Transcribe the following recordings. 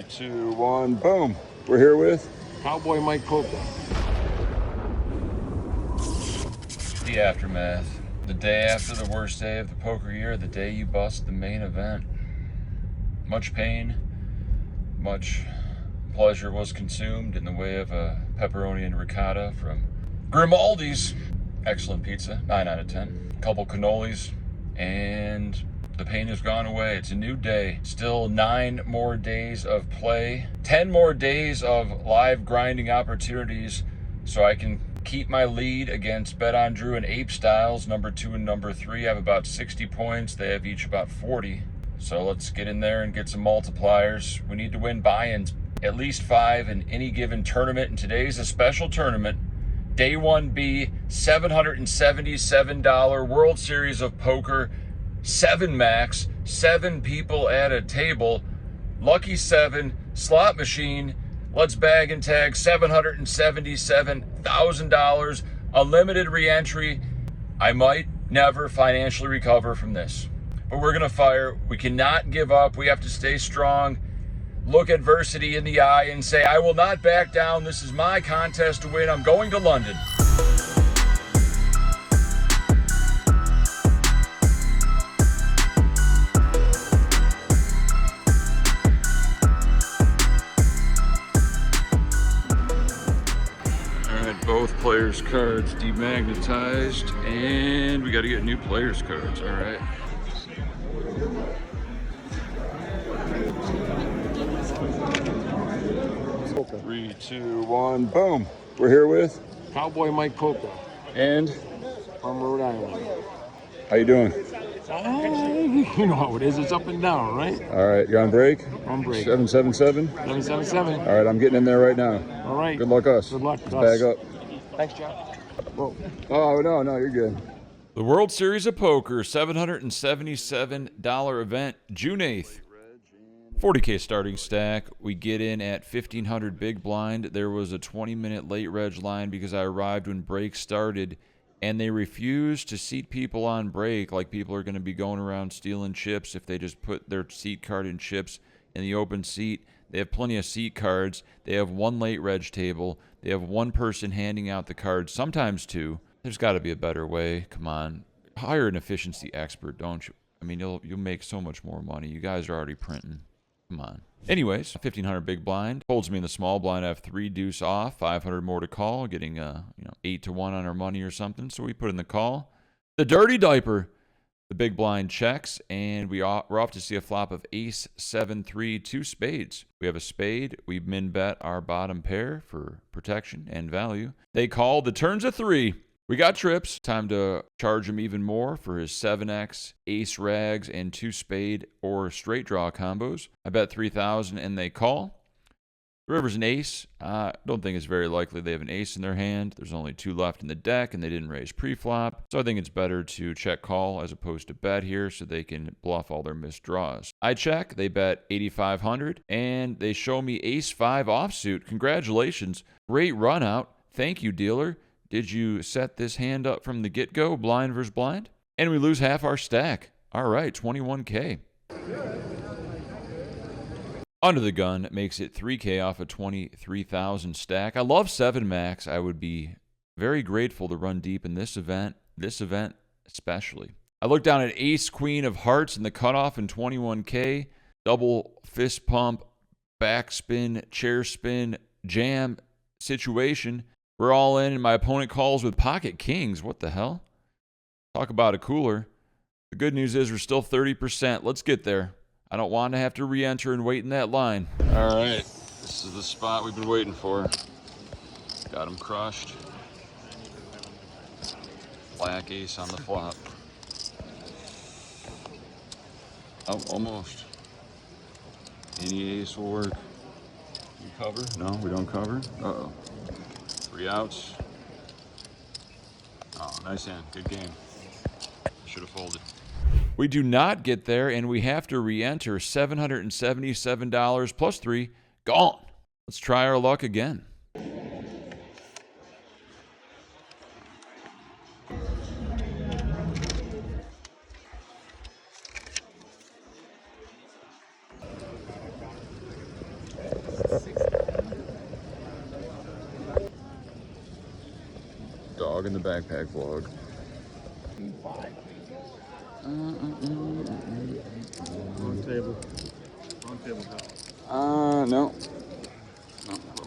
3, 2, 1, boom. We're here with Cowboy Mike Poker. The aftermath. The day after the worst day of the poker year, the day you bust the main event. Much pain, much pleasure was consumed in the way of a pepperoni and ricotta from Grimaldi's. Excellent pizza, 9 out of 10. Couple cannolis, and the pain has gone away. It's a new day. Still 9 more days of play, 10 more days of live grinding opportunities so I can keep my lead against Bet on Drew and Ape Styles, number 2 and number 3. I have about 60 points. They have each about 40. So let's get in there and get some multipliers. We need to win buy-ins, at least 5 in any given tournament. And today's a special tournament. Day 1B, $777 World Series of Poker, 7 max, 7 people at a table, lucky 7, slot machine. Let's bag and tag $777,000, unlimited re-entry. I might never financially recover from this, but we're gonna fire. We cannot give up. We have to stay strong, look adversity in the eye and say, I will not back down. This is my contest to win. I'm going to London. Both players' cards demagnetized, and we got to get new players' cards. All right. Poker. 3, 2, 1, boom. We're here with Cowboy Mike Poker and from Rhode Island. how you doing? You know how it is. It's up and down, right? All right, you're on break? On break. 777? 777. All right, I'm getting in there right now. All right. Good luck us. Good luck Let's us. bag up. Thanks, John. Whoa. Oh, no, you're good. The World Series of Poker, $777 event, June 8th. 40K starting stack. We get in at 1,500 big blind. There was a 20-minute late reg line because I arrived when break started, and they refused to seat people on break. Like, people are going to be going around stealing chips if they just put their seat card in chips in the open seat. They have plenty of seat cards. They have 1 late reg table. They have 1 person handing out the cards, sometimes 2. There's got to be a better way. Come on. Hire an efficiency expert, don't you? I mean, you'll make so much more money. You guys are already printing. Come on. Anyways, 1,500 big blind. Holds me in the small blind. I have 3 deuce off, 500 more to call, getting 8 to 1 on our money or something. So we put in the call. The dirty diaper. The big blind checks, and we're off to see a flop of ace, 7, 3, 2 spades. We have a spade. We min bet our bottom pair for protection and value. They call. The turn's a 3. We got trips. Time to charge him even more for his 7x, ace rags, and 2 spade or straight draw combos. I bet 3,000 and they call. The river's an ace. Don't think it's very likely they have an ace in their hand. There's only 2 left in the deck, and they didn't raise pre-flop. So I think it's better to check call as opposed to bet here so they can bluff all their missed draws. I check. They bet 8,500, and they show me ace-5 offsuit. Congratulations. Great run out. Thank you, dealer. Did you set this hand up from the get-go, blind versus blind? And we lose half our stack. All right, 21K. Under the gun makes it 3K off a 23,000 stack. I love 7 max. I would be very grateful to run deep in this event especially. I look down at ace queen of hearts in the cutoff in 21K. Double fist pump, backspin, chair spin, jam situation. We're all in, and my opponent calls with pocket kings. What the hell? Talk about a cooler. The good news is we're still 30%. Let's get there. I don't want to have to re-enter and wait in that line. All right, this is the spot we've been waiting for. Got him crushed. Black ace on the flop. Oh, almost. Any ace will work. You cover? No, we don't cover. Uh-oh. 3 outs. Oh, nice hand. Good game. Should have folded. We do not get there, and we have to re-enter. $777 plus 3. Gone. Let's try our luck again. vlog in the backpack vlog. Wrong table. Wrong table. No.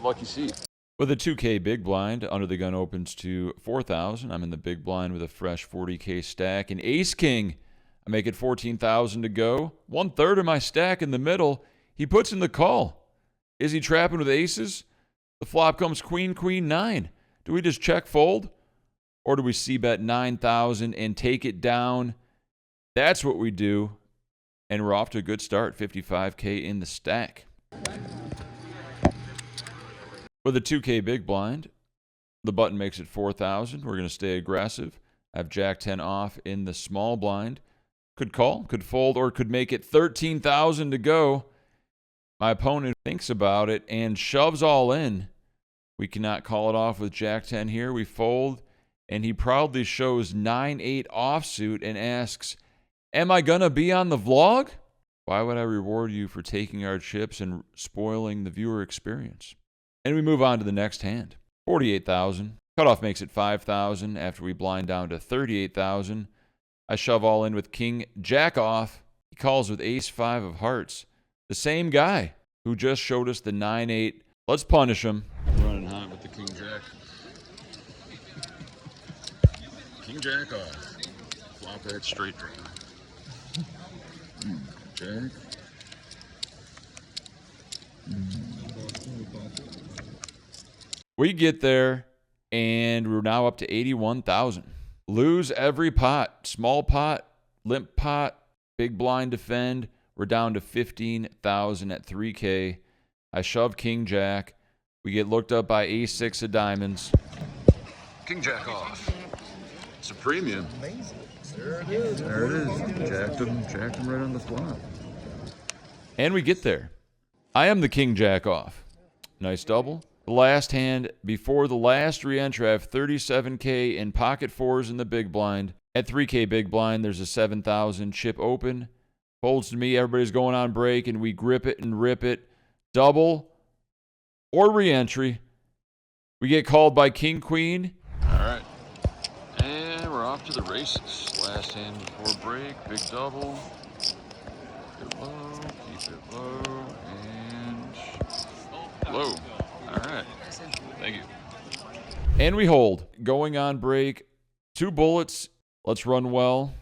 Lucky seat. With a 2K big blind, under the gun opens to 4,000. I'm in the big blind with a fresh 40K stack. And Ace King, I make it 14,000 to go. 1/3 of my stack in the middle. He puts in the call. Is he trapping with aces? The flop comes queen, queen, 9. Do we just check fold? Or do we c-bet 9,000 and take it down? That's what we do. And we're off to a good start. 55K in the stack. With a 2K big blind, the button makes it 4,000. We're going to stay aggressive. I have Jack 10 off in the small blind. Could call, could fold, or could make it 13,000 to go. My opponent thinks about it and shoves all in. We cannot call it off with Jack 10 here. We fold, and he proudly shows 9-8 offsuit and asks, am I going to be on the vlog? Why would I reward you for taking our chips and spoiling the viewer experience? And we move on to the next hand. 48,000. Cutoff makes it 5,000 after we blind down to 38,000. I shove all in with King Jack off. He calls with Ace 5 of hearts. The same guy who just showed us the 9-8. Let's punish him. Running hot with the King Jack. King Jack off. Flop that straight draw. Jack. We get there, and we're now up to 81,000. Lose every pot. Small pot, limp pot, big blind defend. We're down to 15,000 at 3K. I shove King Jack. We get looked up by Ace 6 of diamonds. King Jack off. It's a premium. There it is. There it is. Jacked him right on the flop. And we get there. I am the King Jack off. Nice double. The last hand before the last re-entry, I have 37K in pocket fours in the big blind. At 3K big blind, there's a 7,000 chip open. Folds to me, everybody's going on break, and we grip it and rip it. Double or re-entry. We get called by King Queen. All right. And we're off to the races. Last hand before break, big double. Keep it low, keep it low, and low. All right. Thank you. And we hold. Going on break. 2 bullets. Let's run well.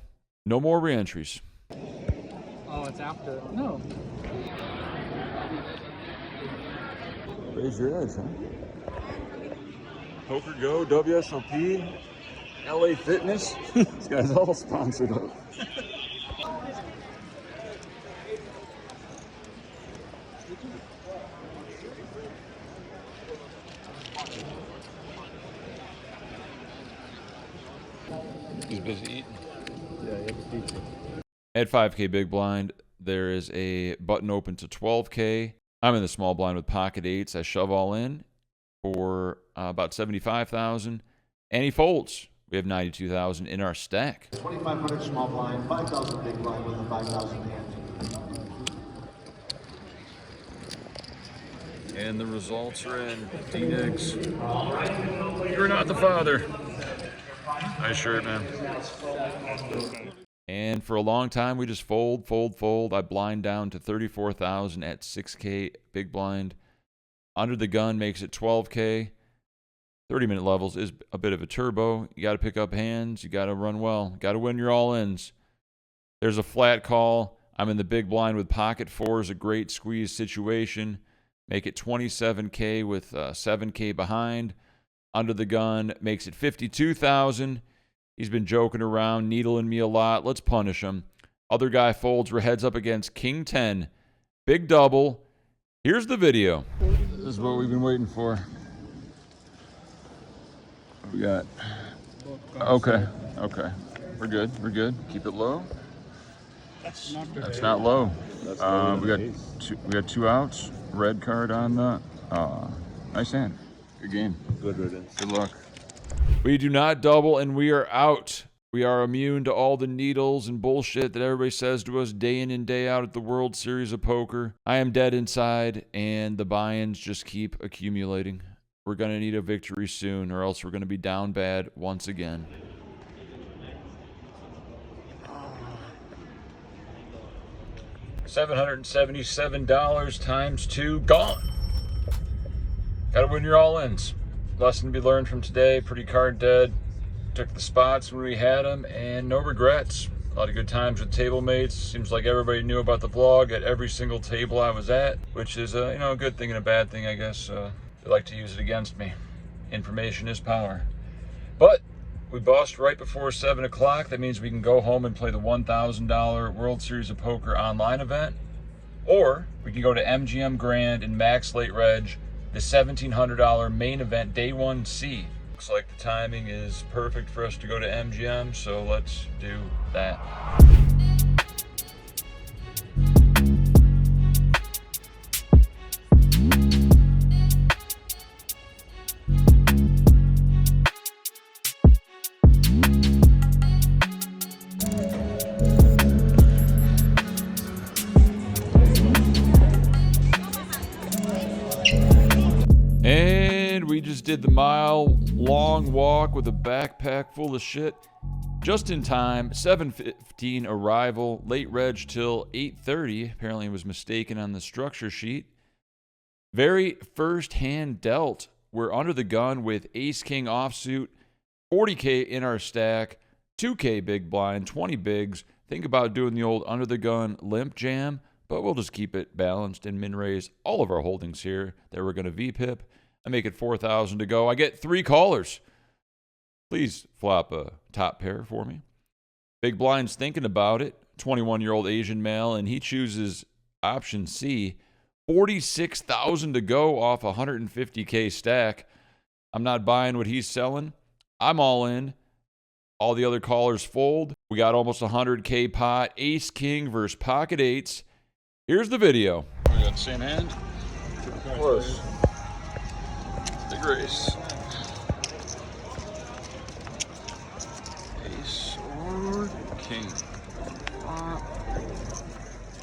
No more re-entries. Oh, it's after. No. Raise your edge, huh? PokerKraut, WSOP, LA Fitness. These guys all sponsored up. He's busy eating. Yeah, you have to teach him. At 5K big blind, there is a button open to 12K. I'm in the small blind with pocket eights. I shove all in for about 75,000, and he folds. We have 92,000 in our stack. 2,500 small blind, 5,000 big blind with a 5,000 hand. And the results are in. Phoenix. You're not the father. Nice shirt, man. And for a long time, we just fold, fold, fold. I blind down to 34,000 at 6K big blind. Under the gun makes it 12K. 30-minute levels is a bit of a turbo. You got to pick up hands. You got to run well. Got to win your all-ins. There's a flat call. I'm in the big blind with pocket fours, a great squeeze situation. Make it 27K with 7K behind. Under the gun makes it 52,000. He's been joking around, needling me a lot. Let's punish him. Other guy folds. We're heads up against King 10. Big double. Here's the video. This is what we've been waiting for. What we got? Okay. Okay. We're good. We're good. Keep it low. That's not low. We got 2 outs. Red card on the. Nice hand. Good game. Good riddance. Good luck. We do not double, and we are out. We are immune to all the needles and bullshit that everybody says to us day in and day out at the World Series of Poker. I am dead inside, and the buy-ins just keep accumulating. We're going to need a victory soon, or else we're going to be down bad once again. $777 times 2, gone. Gotta win your all-ins. Lesson to be learned from today, pretty card dead. Took the spots when we had them, and no regrets. A lot of good times with table mates. Seems like everybody knew about the vlog at every single table I was at, which is a good thing and a bad thing, I guess. They like to use it against me. Information is power. But we bossed right before 7 o'clock. That means we can go home and play the $1,000 World Series of Poker online event. Or we can go to MGM Grand in Max Late Reg, the $1,700 main event, day 1C. Looks like the timing is perfect for us to go to MGM, so let's do that. And we just did the mile-long walk with a backpack full of shit. Just in time, 7:15 arrival, late reg till 8:30. Apparently it was mistaken on the structure sheet. Very first hand dealt. We're under the gun with ace-king offsuit, 40K in our stack, 2K big blind, 20 bigs. Think about doing the old under the gun limp jam, but we'll just keep it balanced and min-raise all of our holdings here that we're going to VPIP. I make it 4,000 to go. I get 3 callers. Please flop a top pair for me. Big blind's thinking about it. 21-year-old Asian male, and he chooses option C. 46,000 to go off a 150K stack. I'm not buying what he's selling. I'm all in. All the other callers fold. We got almost 100K pot. Ace King versus pocket eights. Here's the video. We got the same hand. Close. Big race. Ace or king.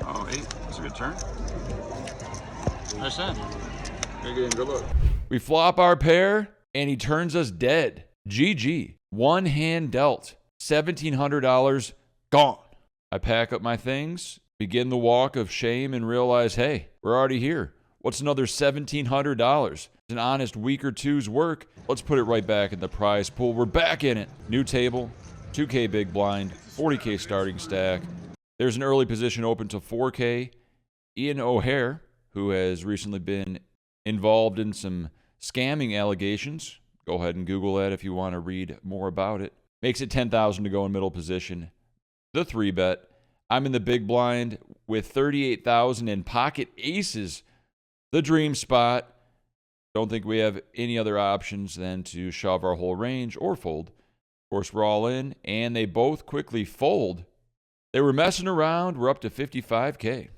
Oh, 8. That's a good turn. Nice hand. Good luck. We flop our pair, and he turns us dead. GG. One hand dealt. $1,700 gone. I pack up my things, begin the walk of shame, and realize, hey, we're already here. What's another $1,700? It's an honest week or two's work. Let's put it right back in the prize pool. We're back in it. New table, 2K big blind, 40K starting stack. There's an early position open to 4K. Ian O'Hare, who has recently been involved in some scamming allegations. Go ahead and Google that if you want to read more about it. Makes it 10,000 to go in middle position. The 3-bet. I'm in the big blind with 38,000 in pocket aces. The dream spot. Don't think we have any other options than to shove our whole range or fold. Of course, we're all in, and they both quickly fold. They were messing around. We're up to 55K.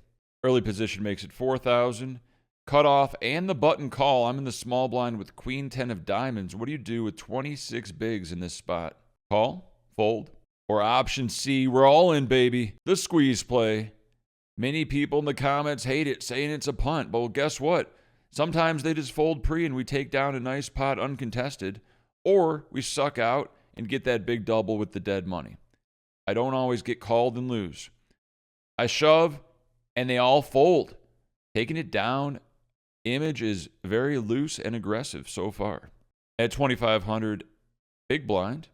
Early position makes it 4,000. Cutoff and the button call. I'm in the small blind with queen 10 of diamonds. What do you do with 26 bigs in this spot? Call, fold, or option C. We're all in, baby. The squeeze play. Many people in the comments hate it, saying it's a punt. But well, guess what? Sometimes they just fold pre and we take down a nice pot uncontested, or we suck out and get that big double with the dead money. I don't always get called and lose. I shove and they all fold. Taking it down. Image is very loose and aggressive so far. At 2,500 big blind,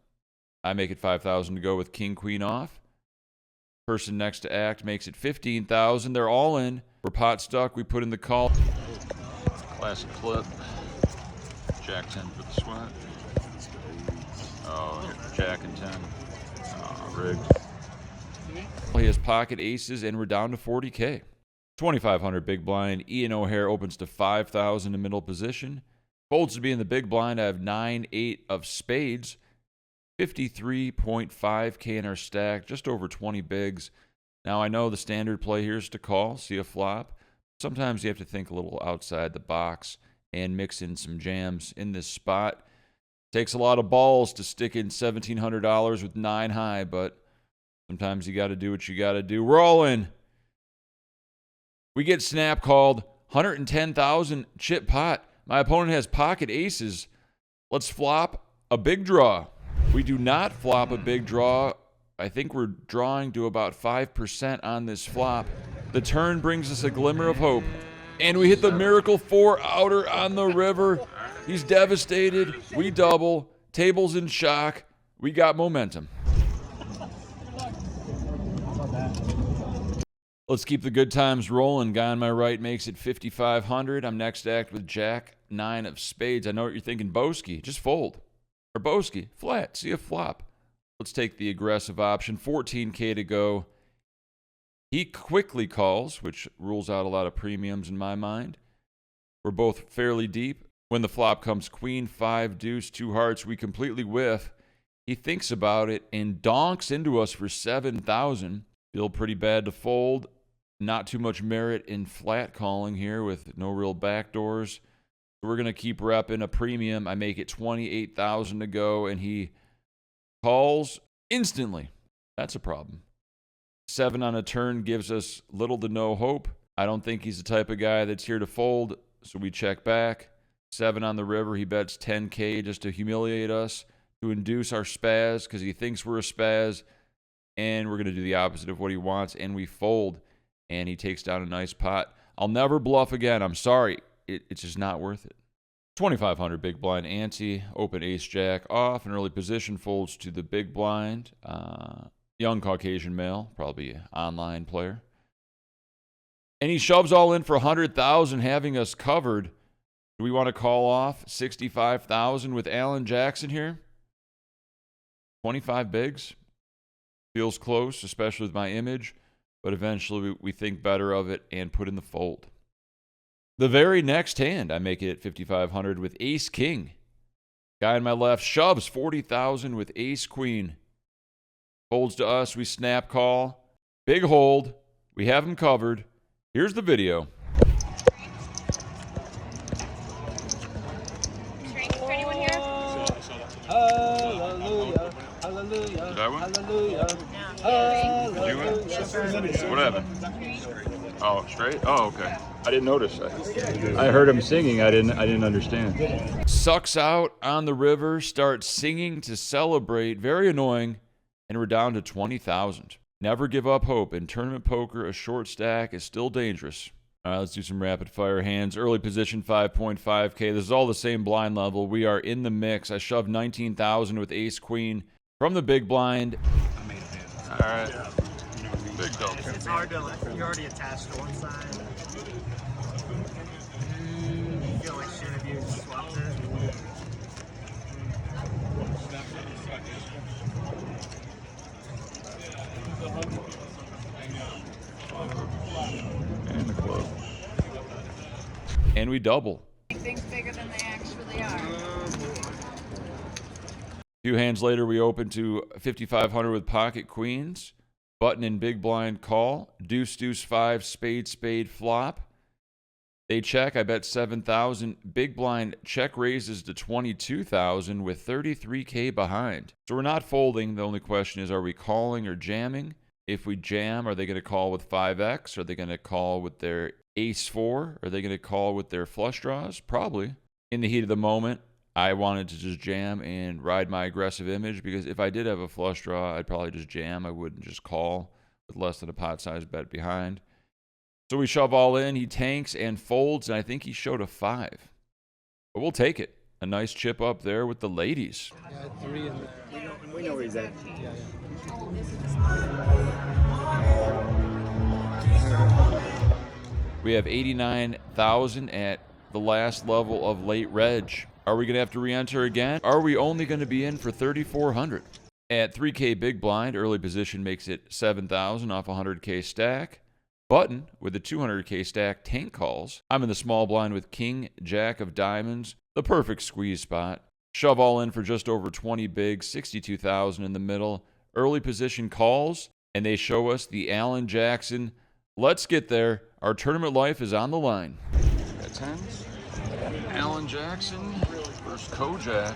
I make it 5,000 to go with king queen off. Person next to act makes it 15,000. They're all in. We're pot stuck. We put in the call. Classic flip. Jack 10 for the sweat. Oh, Jack and 10. Oh, rigged. He has pocket aces, and we're down to 40K. 2,500 big blind. Ian O'Hare opens to 5,000 in middle position. Folds to be in the big blind. I have 9-8 of spades. 53.5K in our stack. Just over 20 bigs. Now, I know the standard play here is to call, see a flop. Sometimes you have to think a little outside the box and mix in some jams in this spot. Takes a lot of balls to stick in $1,700 with 9 high, but sometimes you got to do what you got to do. We're all in. We get snap called. 110,000 chip pot. My opponent has pocket aces. Let's flop a big draw. We do not flop a big draw. I think we're drawing to about 5% on this flop. The turn brings us a glimmer of hope. And we hit the miracle 4-outer on the river. He's devastated. We double. Table's in shock. We got momentum. Let's keep the good times rolling. Guy on my right makes it 5,500. I'm next to act with Jack 9 of spades. I know what you're thinking. Boski, just fold. Or Boski, flat. See a flop. Let's take the aggressive option. 14K to go. He quickly calls, which rules out a lot of premiums in my mind. We're both fairly deep. When the flop comes queen, 5, deuce, 2 hearts, we completely whiff. He thinks about it and donks into us for 7,000. Feel pretty bad to fold. Not too much merit in flat calling here with no real backdoors. We're going to keep repping a premium. I make it 28,000 to go, and he calls instantly. That's a problem. 7 on a turn gives us little to no hope. I don't think he's the type of guy that's here to fold, so we check back. 7 on the river. He bets 10K just to humiliate us, to induce our spaz because he thinks we're a spaz, and we're going to do the opposite of what he wants, and we fold, and he takes down a nice pot. I'll never bluff again. I'm sorry. It's just not worth it. 2,500 big blind ante, open ace jack off, an early position folds to the big blind. Young Caucasian male, probably an online player. And he shoves all in for 100,000, having us covered. Do we want to call off 65,000 with Alan Jackson here? 25 bigs. Feels close, especially with my image, but eventually we think better of it and put in the fold. The very next hand, I make it at 5,500 with ace king. Guy on my left shoves 40,000 with ace queen. Folds to us, we snap call. Big hold. We have him covered. Here's the video. Strength for anyone here? Hallelujah, hallelujah, Did I win? hallelujah. Did you win? What happened? Oh, straight? Oh, okay. I didn't notice. I heard him singing. I didn't understand. Sucks out on the river, starts singing to celebrate. Very annoying. And we're down to 20,000. Never give up hope. In tournament poker, a short stack is still dangerous. All right, let's do some rapid fire hands. Early position, 5.5K. This is all the same blind level. We are in the mix. I shoved 19,000 with ace queen from the big blind. All right. Big double. It's hard to, like, you're already attached to one side. You feel like shit if you swapped it. And the club. And we double. Make things bigger than they actually are. A few hands later, we open to 5,500 with pocket queens. Button and big blind call. Deuce, deuce, 5, spade, spade, flop. They check. I bet 7,000. Big blind check raises to 22,000 with 33K behind. So we're not folding. The only question is, are we calling or jamming? If we jam, are they going to call with 5X? Are they going to call with their ace 4? Are they going to call with their flush draws? Probably. In the heat of the moment, I wanted to just jam and ride my aggressive image, because if I did have a flush draw, I'd probably just jam. I wouldn't just call with less than a pot size bet behind. So we shove all in. He tanks and folds, and I think he showed a 5. But we'll take it. A nice chip up there with the ladies. Yeah, 3 in there. We know where he's at. We have 89,000 at the last level of late reg. Are we going to have to re-enter again? Are we only going to be in for 3,400? At 3K big blind, early position makes it 7,000 off 100K stack. Button with a 200K stack tank calls. I'm in the small blind with king, jack of diamonds. The perfect squeeze spot. Shove all in for just over 20 big, 62,000 in the middle. Early position calls, and they show us the Alan Jackson. Let's get there. Our tournament life is on the line. Got 10s. Alan Jackson versus Kojak.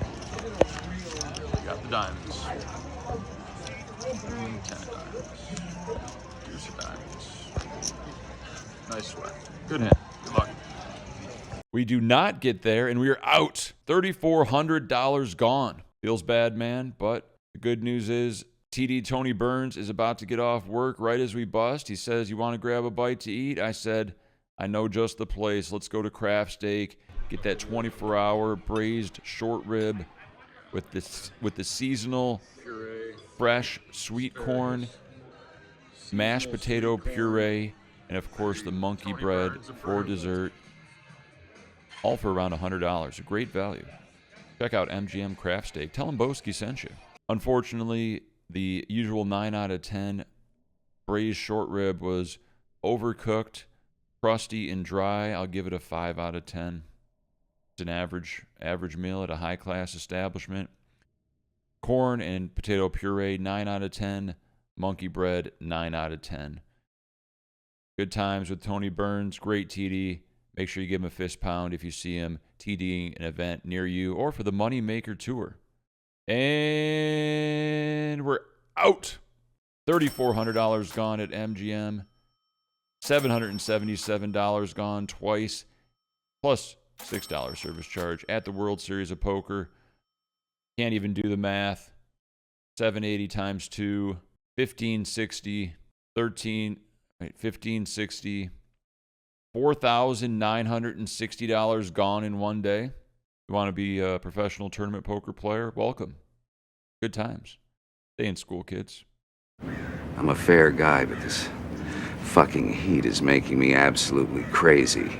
Got the diamonds. 10 of diamonds. Deuce of diamonds. Nice sweat. Good hand. Good luck. We do not get there, and we are out. $3,400 gone. Feels bad, man, but the good news is TD Tony Burns is about to get off work right as we bust. He says, you want to grab a bite to eat? I said, I know just the place. Let's go to Craft Steak, get that 24-hour braised short rib with the seasonal fresh sweet corn, mashed potato puree, and of course the monkey bread for dessert. All for around $100. A great value. Check out MGM Craft Steak. Tell them Boski sent you. Unfortunately, the usual 9 out of 10 braised short rib was overcooked, crusty, and dry. I'll give it a 5 out of 10. It's an average meal at a high-class establishment. Corn and potato puree, 9 out of 10. Monkey bread, 9 out of 10. Good times with Tony Burns. Great TD. Make sure you give him a fist pound if you see him TDing an event near you or for the Moneymaker Tour. And we're out. $3,400 gone at MGM. $777 gone twice, plus $6 service charge at the World Series of Poker. Can't even do the math. 780 times 2, 1560, 1560. $4,960 gone in one day. You want to be a professional tournament poker player? Welcome. Good times. Stay in school, kids. I'm a fair guy, but this fucking heat is making me absolutely crazy.